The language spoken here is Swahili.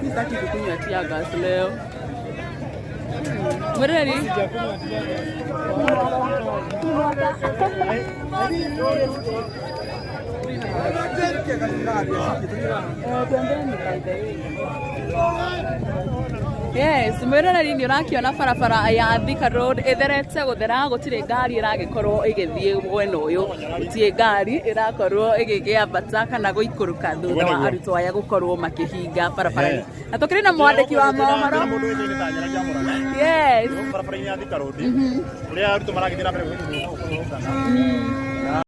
Sitaki kukunywa tear gas leo. Mwereni? Yes, mwereni nĩ ũrakiona barabara ya Thika Road ĩtherete gũthera gũtirĩ ngari ĩragĩkorwo ĩgĩthiĩ mwena ũyũ, gũtirĩ ngari ĩrakorwo ĩgĩkĩambata kana gũikũrũka thutha wa arutwo aya gũkorwo makĩhinga barabara-inĩ. Na tũkĩrĩ na mwandĩki wa mohoro. Yes. Barabara-inĩ ya Thika Road. Ũrĩa arutwo maragĩthiĩ na mbere gũkũ.